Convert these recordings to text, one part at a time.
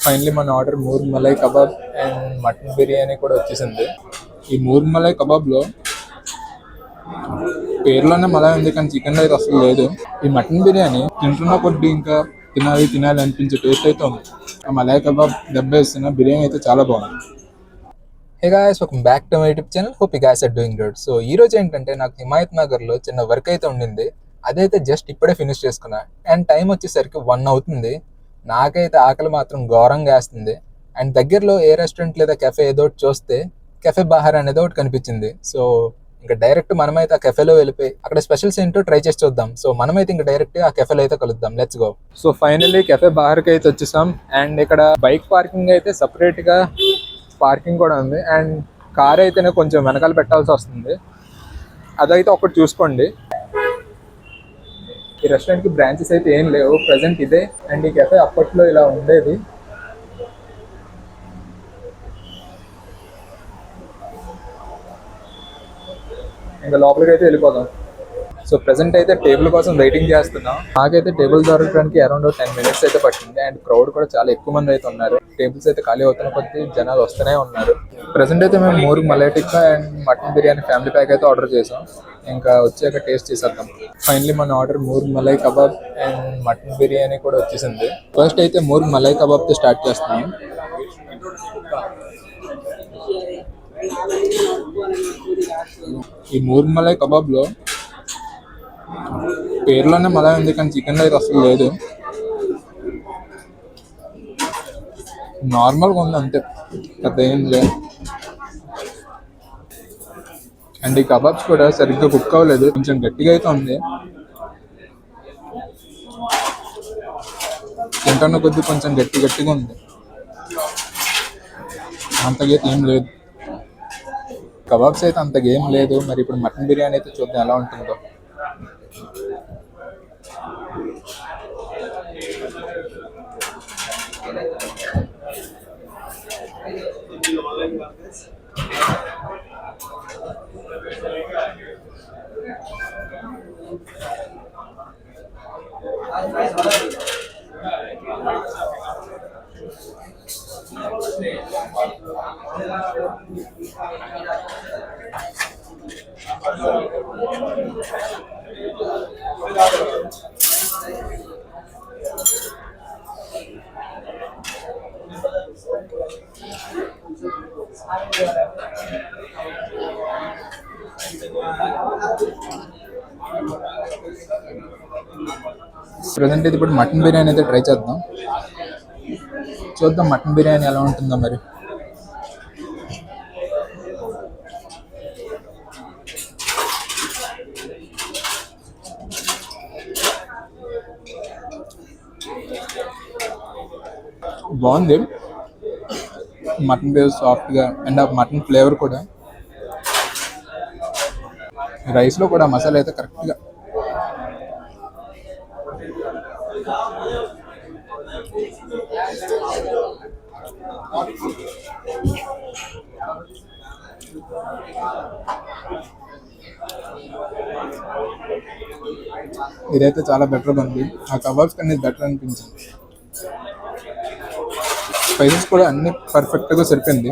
Finally మన order మూర్ malai kebab and mutton biryani కూడా వచ్చేసింది. ఈ మూర్ మలై కబాబ్లో పేరులోనే మలై ఉంది, కానీ చికెన్ అయితే అసలు లేదు. ఈ మటన్ బిర్యానీ తింటున్న కొద్ది ఇంకా తినాలి తినాలి అనిపించే టేస్ట్ అయితే ఉంది. ఆ మలై కబాబ్ దెబ్బ వేసిన బిర్యానీ అయితే చాలా బాగుంది. Hey guys, welcome back to my YouTube channel. Hope you guys are doing good. So ఈ రోజు ఏంటంటే నాకు హిమాయత్ నగర్లో చిన్న వర్క్ అయితే ఉండింది. అదైతే జస్ట్ ఇప్పుడే ఫినిష్ చేసుకున్నా అండ్ టైం వచ్చేసరికి 1 అవుతుంది. నాకైతే ఆకలి మాత్రం ఘోరంగా వేస్తుంది. అండ్ దగ్గరలో ఏ రెస్టారెంట్ లేదా కెఫే ఏదో ఒకటి చూస్తే కెఫే బహార్ అనేది ఒకటి కనిపించింది. సో ఇంకా డైరెక్ట్ మనమైతే ఆ కెఫేలో వెళ్ళిపోయి అక్కడ స్పెషల్స్ ఏంటో ట్రై చేసి చూద్దాం. సో మనమైతే ఇంకా డైరెక్ట్ ఆ కెఫేలో అయితే కలుద్దాం. Let's go. So finally cafe బహార్కి అయితే వచ్చేసాం. అండ్ ఇక్కడ బైక్ పార్కింగ్ అయితే సపరేట్గా పార్కింగ్ కూడా ఉంది. అండ్ కార్ అయితేనే కొంచెం వెనకాల పెట్టాల్సి వస్తుంది. అదైతే ఒకటి చూసుకోండి. ఈ రెస్టారెంట్కి బ్రాంచెస్ అయితే ఏం లేవు ప్రజెంట్ ఇదే. అండ్ ఈ కెఫే అప్పట్లో ఇలా ఉండేది. ఇంకా లోపలికి అయితే వెళ్ళిపోదాం. సో ప్రెసెంట్ అయితే టేబుల్ కోసం వెయిటింగ్ చేస్తున్నాం. నాకైతే టేబుల్ దొరకడానికి అరౌండ్ 10 minutes అయితే పట్టింది. అండ్ క్రౌడ్ కూడా చాలా ఎక్కువ మంది అయితే ఉన్నారు. టేబుల్స్ అయితే ఖాళీ అవుతున్న కొద్దీ జనాలు వస్తూనే ఉన్నారు. ప్రెసెంట్ అయితే మేము మూర్ malai tikka and mutton biryani family pack అయితే ఆర్డర్ చేసాం. ఇంకా వచ్చాక టేస్ట్ చేసేద్దాం. ఫైనలీ మన ఆర్డర్ మూర్ malai kebab and mutton biryani కూడా వచ్చేసింది. ఫస్ట్ అయితే మూర్ మలై కబాబ్తో స్టార్ట్ చేస్తున్నాం. ఈ మూర్ మలై కబాబ్లో పేరులోనే మలై ఉంది, కానీ చికెన్ అయితే అసలు లేదు. నార్మల్గా ఉంది అంతే, పెద్ద ఏం లేదు. అండ్ ఈ కబాబ్స్ కూడా సరిగ్గా కుక్ అవ్వలేదు, కొంచెం గట్టిగా అయితే ఉంది. తింటున్న కొద్ది కొంచెం గట్టిగా ఉంది, అంతగా ఏం లేదు. కబాబ్స్ అయితే అంతగా ఏం లేదు. మరి ఇప్పుడు మటన్ బిర్యానీ అయితే చూద్దాం ఎలా ఉంటుందో. ప్రజెంట్ అయితే ఇప్పుడు మటన్ బిర్యానీ అయితే ట్రై చేద్దాం. చూద్దాం మటన్ బిర్యానీ ఎలా ఉంటుందో మరి. బాగుంది. మటన్ బేస్ సాఫ్ట్గా అండ్ ఆ మటన్ ఫ్లేవర్ కూడా, రైస్లో కూడా మసాలా అయితే కరెక్ట్గా. ఇదైతే చాలా బెటర్గా ఉంది. ఆ కబాబ్స్ కన్నా బెటర్ అనిపించింది. స్పైసెస్ కూడా అన్ని పర్ఫెక్ట్గా సరిపోయింది.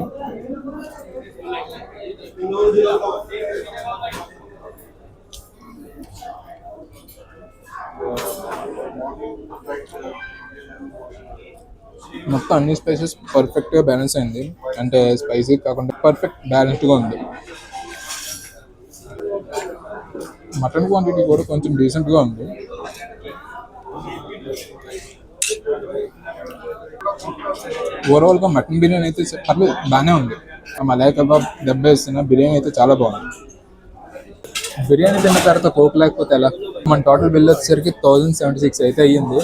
మొత్తం అన్ని స్పైసెస్ పర్ఫెక్ట్గా బ్యాలెన్స్ అయింది. అంటే స్పైసీ కాకుండా పర్ఫెక్ట్ బ్యాలెన్స్డ్గా ఉంది. మటన్ క్వాంటిటీ కూడా కొంచెం డీసెంట్గా ఉంది. ఓవరాల్గా మటన్ బిర్యానీ అయితే పర్లేదు, బాగానే ఉంది. ఆ మలై కబాబ్ దెబ్బ వేసిన బిర్యానీ అయితే చాలా బాగుంది. బిర్యానీ తిన్న తర్వాత కోక్ లేకపోతే ఎలా? మన టోటల్ బిల్ వచ్చేసరికి 1076 అయితే అయ్యింది.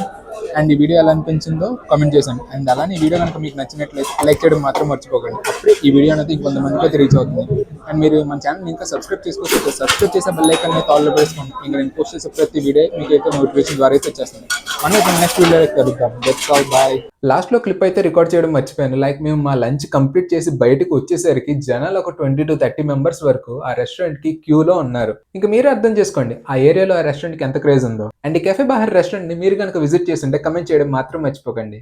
అండ్ ఈ వీడియో ఎలా అనిపించిందో కామెంట్ చేశాను. అండ్ అలానే ఈ వీడియో కనుక మీకు నచ్చినట్లయితే లైక్ చేయడం మాత్రం మర్చిపోకండి. అప్పుడే ఈ వీడియో అనేది ఇంకొంతమందికి అయితే రీచ్ అవుతుంది. అండ్ మీరు మన ఛానల్ ఇంకా సబ్స్క్రైబ్ చేసుకోవచ్చు. సబ్స్క్రైబ్ చేసే బెల్ ఐకాన్ అయితే ఆల్లో వేసుకోండి. ఇంకా నేను పోస్ట్ చేసే ప్రతి వీడియో మీకు అయితే నోటిఫికేషన్ ద్వారా అయితే వచ్చేస్తుంది. మనం నెక్స్ట్ వీడియో అయితే కలుద్దాం. That's all, bye. లాస్ట్లో క్లిప్ అయితే రికార్డ్ చేయడం మర్చిపోయాను. లైక్ మేము మా లంచ్ కంప్లీట్ చేసి బయటకు వచ్చేసరికి జనాలు ఒక 20 to 30 మెంబర్స్ వరకు ఆ రెస్టారెంట్కి క్యూలో ఉన్నారు. ఇంకా మీరే అర్థం చేసుకోండి ఆ ఏరియాలో ఆ రెస్టారెంట్కి ఎంత క్రేజ్ ఉందో. అండ్ ఈ కెఫే బహార్ రెస్టారెంట్ని మీరు కనుక విజిట్ చేస్తుంటే కమెంట్ చేయడం మాత్రం మర్చిపోకండి.